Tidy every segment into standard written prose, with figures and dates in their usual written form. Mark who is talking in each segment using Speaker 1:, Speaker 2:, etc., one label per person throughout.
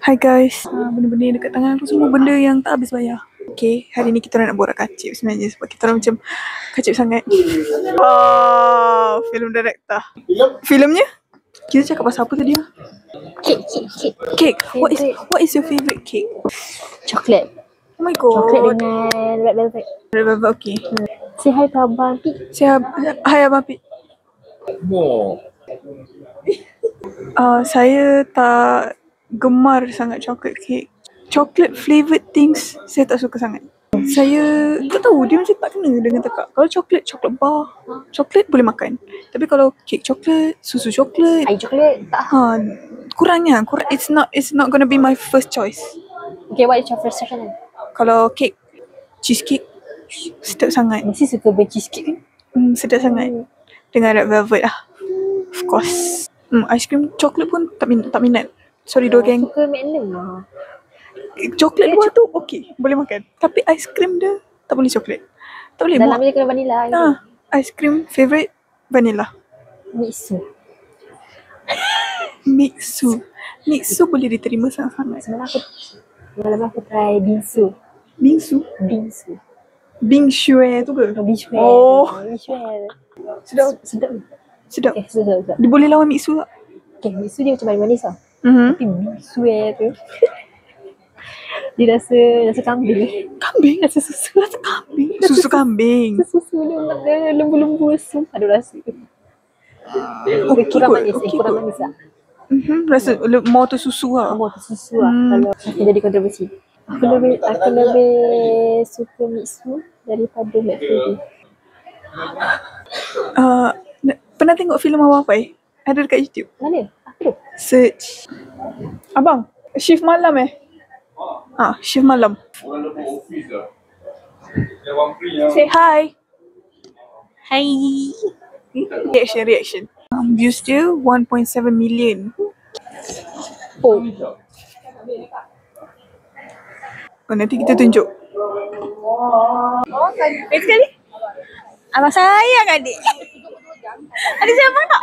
Speaker 1: Hi guys, benda-benda yang dekat tangan aku semua benda yang tak habis bayar. Okay, hari ni kita orang nak borak kacip sebenarnya sebab kita orang macam kacip sangat. Oh, film director. Filmnya? Kita cakap pasal apa tadi?
Speaker 2: Cake.
Speaker 1: Cake. What is your favourite cake?
Speaker 2: Coklat.
Speaker 1: Oh my god.
Speaker 2: Coklat dengan red velvet.
Speaker 1: Red velvet, okay.
Speaker 2: Say hi to Abang Pik.
Speaker 1: Hai Abang Pik. Saya tak gemar sangat chocolate cake. Chocolate flavoured things saya tak suka sangat. Saya tak tahu, dia macam tak kena dengan tekak. Kalau coklat bar, coklat boleh makan. Tapi kalau kek coklat, susu coklat,
Speaker 2: Air coklat tak.
Speaker 1: kurangnya. It's not gonna be my first choice.
Speaker 2: Okay, what is your first session?
Speaker 1: Kalau kek, cheesecake, sedap sangat.
Speaker 2: Mesti suka cheesecake kan?
Speaker 1: Sedap sangat. Dengan red velvet lah. Of course. Aiskrim coklat pun tak minat. Sorry dua geng.
Speaker 2: Suka Magnum lah.
Speaker 1: Coklat luar tu okey, boleh makan. Tapi aiskrim dia tak boleh coklat. Tak boleh.
Speaker 2: Dalam dia kena vanilla.
Speaker 1: Aiskrim favourite vanilla. Mixu boleh diterima sangat-sangat.
Speaker 2: Semalam aku try bingsu.
Speaker 1: Bingsu tu ke?
Speaker 2: Bingsu.
Speaker 1: Oh.
Speaker 2: Bingsu.
Speaker 1: Sedap.
Speaker 2: Okay, sedap.
Speaker 1: Dia boleh lawan mixu tak?
Speaker 2: Okay, bingsu dia macam manis lah.
Speaker 1: Mm-hmm.
Speaker 2: Tapi bingsu tu dia rasa kambing.
Speaker 1: Rasa susu kambing. Susu kambing.
Speaker 2: Susu dia lembu-lembu sumpah ada rasa. Kurang manis lah.
Speaker 1: Rasa more tu susu lah.
Speaker 2: More tu susu lah. Kalau akan jadi kontroversi. Aku lebih suka mixu daripada McFlurry.
Speaker 1: Pernah tengok filem Hawaii? Ada dekat YouTube.
Speaker 2: Mana? Apa tu?
Speaker 1: Search. Abang, shift malam shift malam. Say hi.
Speaker 2: Hai.
Speaker 1: Reaction. Views dia 1.7 million.
Speaker 2: Oh,
Speaker 1: Nanti kita tunjuk. Baik sekali.
Speaker 2: abang sayang adik.
Speaker 1: Ada saya abang tak?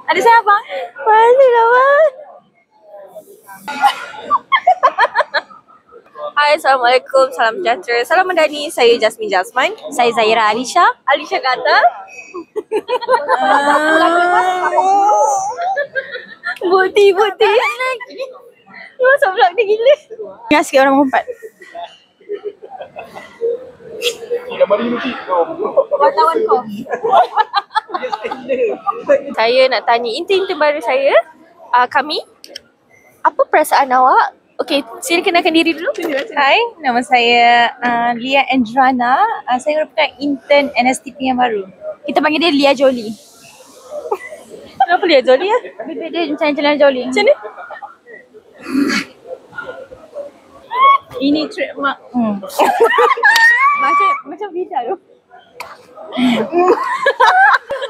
Speaker 2: Ada saya abang? Malu lah bang.
Speaker 3: Hai, Assalamualaikum, salam sejahtera, salam madani. Saya Jasmine Jasman.
Speaker 2: Saya Zaira Alisha
Speaker 3: kata
Speaker 2: Bukti
Speaker 3: masuk vlog dia gila.
Speaker 2: Ingat sikit orang berempat.
Speaker 3: Wartawan kau. Saya nak tanya intern baru saya, kami, apa perasaan awak? Okey, sila kenalkan diri dulu.
Speaker 4: Hai, nama saya Lia Andrana. Saya merupakan intern NSTP yang baru.
Speaker 2: Kita panggil dia Lia Jolie.
Speaker 3: Kenapa Lia Jolie ya?
Speaker 2: Bibir dia macam Angelina Jolie.
Speaker 3: Macam ni?
Speaker 4: Ini trademark.
Speaker 2: Macam Vida tu.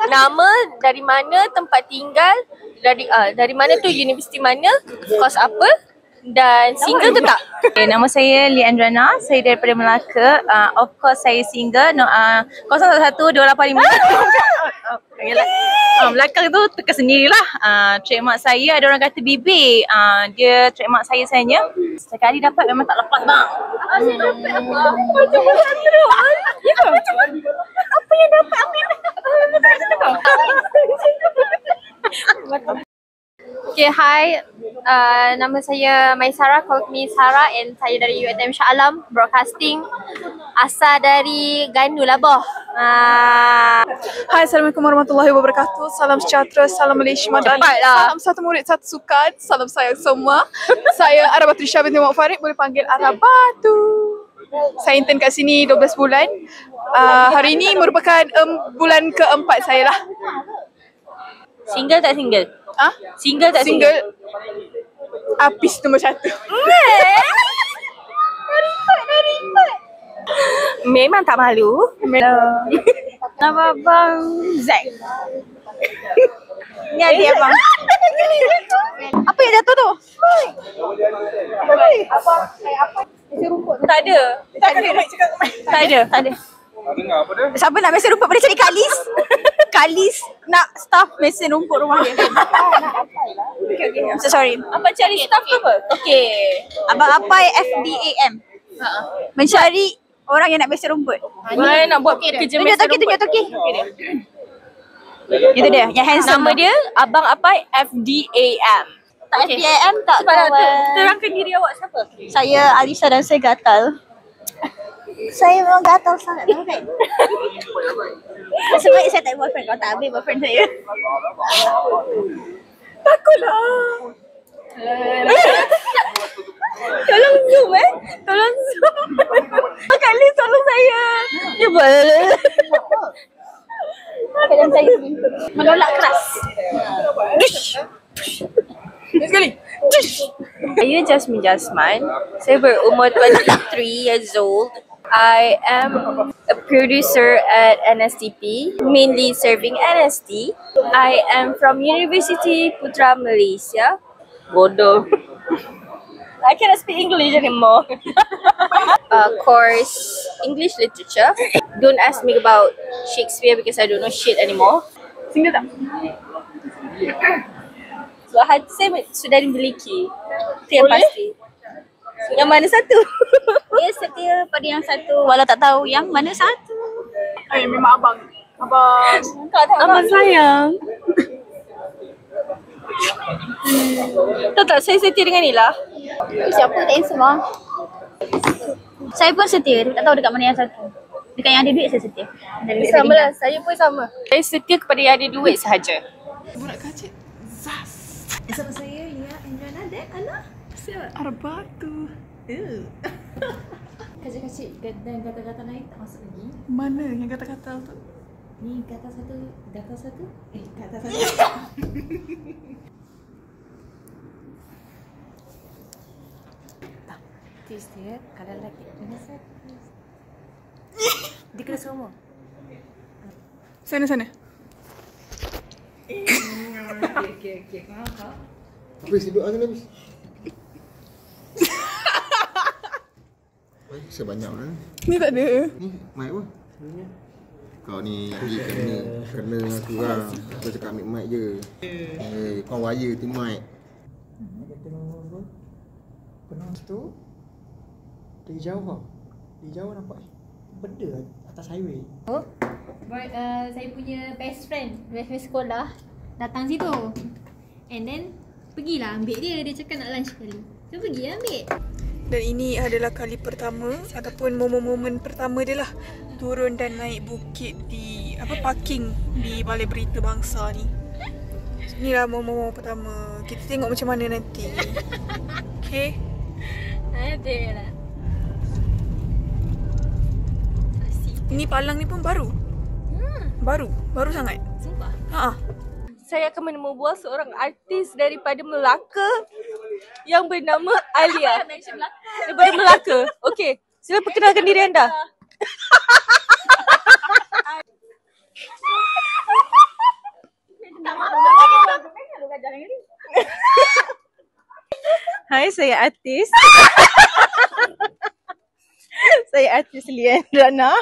Speaker 3: Nama, dari mana, tempat tinggal, dari mana tu, universiti mana, kos apa, dan single tu tak?
Speaker 4: Okay, nama saya Lia Andrana. Saya daripada Melaka. Of course saya single. 011-285. Belakang tu teka sendirilah. Trademark saya, ada orang kata bibir. Dia trademark saya sebenarnya. Sekali dapat memang tak lepas bang.
Speaker 3: Asyik dapat apa? Macam mana tu? Ya, macam mana? Apa yang dapat? Apa yang dapat?
Speaker 2: Okay, hi. Nama saya Maisara, call me Sarah, and saya dari UiTM Shah Alam Broadcasting. Asal dari Ganu lah boh.
Speaker 1: Hai, Assalamualaikum warahmatullahi wabarakatuh. Salam sejahtera, salam Malaysia Madani. Salam satu murid, satu sukan. Salam sayang semua. Saya Ara Batri Syah binti Muhammad Farid, boleh panggil Ara Batu. Saya intern kat sini 12 bulan. Hari ini merupakan bulan keempat saya lah.
Speaker 3: Single tak single? Single tak
Speaker 1: Single. Apis nombor 1.
Speaker 3: Memang tak malu.
Speaker 4: Nama abang Zack. Ni adik abang.
Speaker 1: Apa yang jatuh tu?
Speaker 3: Tak ada. Tak ada.
Speaker 4: Tak ada.
Speaker 1: Siapa nak biasa rumput pada cari Kak Liz?
Speaker 5: Kak Liz nak staff mesin rumput rumah dia. Okay. So sorry.
Speaker 3: Abang cari staff ke apa? Okay.
Speaker 5: Abang Apai FDAM. Mencari orang yang nak mesin rumput.
Speaker 3: Orang yang nak buat kerja
Speaker 5: Tunjuk
Speaker 3: mesin
Speaker 5: toki, tunjuk toki. Itu dia, yang handsome.
Speaker 3: Nama dia Abang Apai FDAM.
Speaker 5: Tak FDAM tak
Speaker 3: Terangkan diri awak siapa?
Speaker 5: Saya Alisa dan saya gatal. Saya memang gatal sangat. Nasib baik saya tak ada boyfriend. Kalau tak ambil boyfriend saya.
Speaker 1: Takutlah.
Speaker 3: Tolong zoom Tolong zoom. Kak Liz tolong saya. Dia boleh.
Speaker 5: Kadang saya menolak keras.
Speaker 1: Sekali.
Speaker 3: Saya Jasmine Jasman. Saya berumur 23 years old. I am a producer at NSTP, mainly serving NST. I am from University Putra Malaysia. Bodoh. I cannot speak English anymore. Course English Literature. Don't ask me about Shakespeare because I don't know shit anymore.
Speaker 1: Single tak?
Speaker 3: Sebab hati saya sudah dimiliki. Itu yang pasti. Yang mana satu?
Speaker 5: Dia setia pada yang satu walau tak tahu yang mana satu.
Speaker 1: Memang abang. Abang.
Speaker 3: Abang sayang. Tahu tak, saya setia dengan Nila.
Speaker 5: Siapa tak handsome lah. Saya pun setia, tak tahu dekat mana yang satu. Dekat yang ada duit saya setia.
Speaker 3: Sama lah, saya pun sama. Saya setia kepada yang ada duit sahaja.
Speaker 1: Budak kacik. Zas.
Speaker 6: Sama saya Lia Andrana dan Ana.
Speaker 1: Arbatu.
Speaker 6: Kacik-kacik dan kata-kata lain tak masuk lagi.
Speaker 1: Mana yang kata-kata tu?
Speaker 6: Ni kata satu. Kata satu. Tis dia kalau lelaki ini satu. Dia kena semua.
Speaker 1: Sana.
Speaker 6: Okey. Kau.
Speaker 7: Habis duduk aja habis. Sebanyak kan?
Speaker 1: Ni tak ada.
Speaker 7: Ni mic apa? Kau ni lagi kena aku lah. Aku cakap ambil mic je. Kau wire tu mic.
Speaker 8: Penonton tu dari jauh tau. Dari jauh nampak benda atas highway.
Speaker 6: Saya punya best friend sekolah datang situ. And then pergilah ambil dia. Dia cakap nak lunch sekali. So pergi ambil.
Speaker 1: Dan ini adalah kali pertama ataupun momen-momen pertama dia lah turun dan naik bukit di parking di Balai Berita Bangsa ni. Inilah momen-momen pertama. Kita tengok macam mana nanti. Okay.
Speaker 6: Ada lah.
Speaker 1: Ini palang ni pun baru. Baru sangat.
Speaker 6: Sumpah.
Speaker 3: Saya akan menemubual seorang artis daripada Melaka yang bernama Alia. Daripada Melaka. Okey, sila perkenalkan diri anda.
Speaker 4: Hai, saya artis. Saya artis Lia Andrana.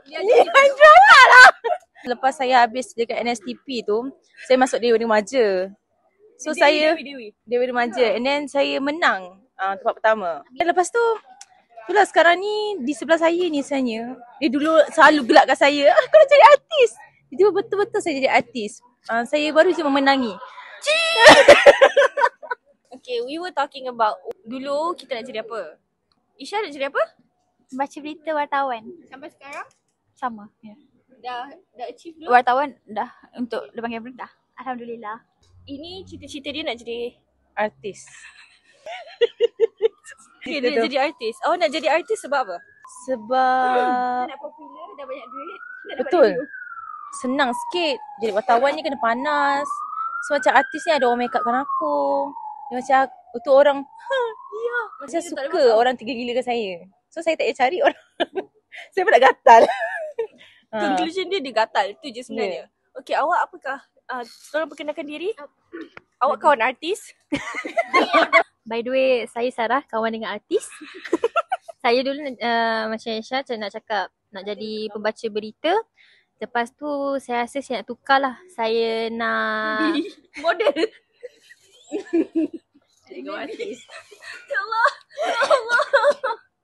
Speaker 4: Lia Andrana lah. Lepas saya habis dekat NSTP tu, saya masuk Dewan Remaja. So Dewan Remaja, and then saya menang tempat pertama. Dan lepas tu, itulah sekarang ni di sebelah saya ni sebenarnya. Dia dulu selalu gelak kat saya, aku nak jadi artis. Itu betul-betul saya jadi artis. Saya baru je memenangi.
Speaker 3: Okay, we were talking about dulu kita nak jadi apa? Isha nak jadi apa?
Speaker 5: Baca berita wartawan.
Speaker 3: Sampai sekarang?
Speaker 5: Sama. Ya.
Speaker 3: Dah achieve dulu?
Speaker 5: Wartawan dah untuk depan kamera dah. Alhamdulillah.
Speaker 3: Ini cita-cita dia nak jadi
Speaker 4: Artis.
Speaker 3: okay, dia nak jadi artis. Awak nak jadi artis sebab apa?
Speaker 4: Sebab
Speaker 3: Nak popular, dah banyak duit.
Speaker 4: betul. Senang sikit. Jadi wartawan ni kena panas. So macam artis ni ada orang make upkan aku. Dia macam untuk orang macam suka orang tergila-gila saya. So saya tak payah cari orang. Saya pun nak gatal.
Speaker 3: Conclusion dia gatal. Itu je sebenarnya. Okay, awak apakah? Tolong perkenalkan diri. Awak kawan artis?
Speaker 2: By the way, saya Sarah, kawan dengan artis. Saya dulu macam Aisyah nak cakap nak jadi pembaca berita. Lepas tu saya rasa saya nak tukar lah. Saya nak
Speaker 3: Model.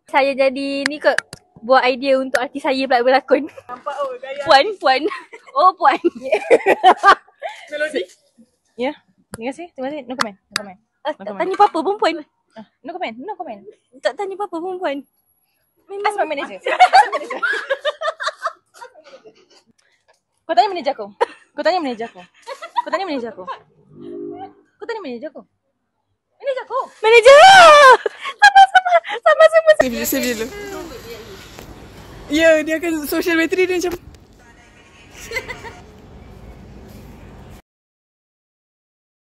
Speaker 2: saya jadi ni kot, buat idea untuk artis saya pula berlakon.
Speaker 3: Puan. Oh, puan.
Speaker 4: Ya. Terima kasih. No comment.
Speaker 3: Tak tanya apa-apa perempuan.
Speaker 4: No comment.
Speaker 3: Tak tanya apa-apa perempuan.
Speaker 4: Ask my manager. Kau tanya manager aku. Manager aku.
Speaker 1: Save dulu. Ya, dia akan social battery dia macam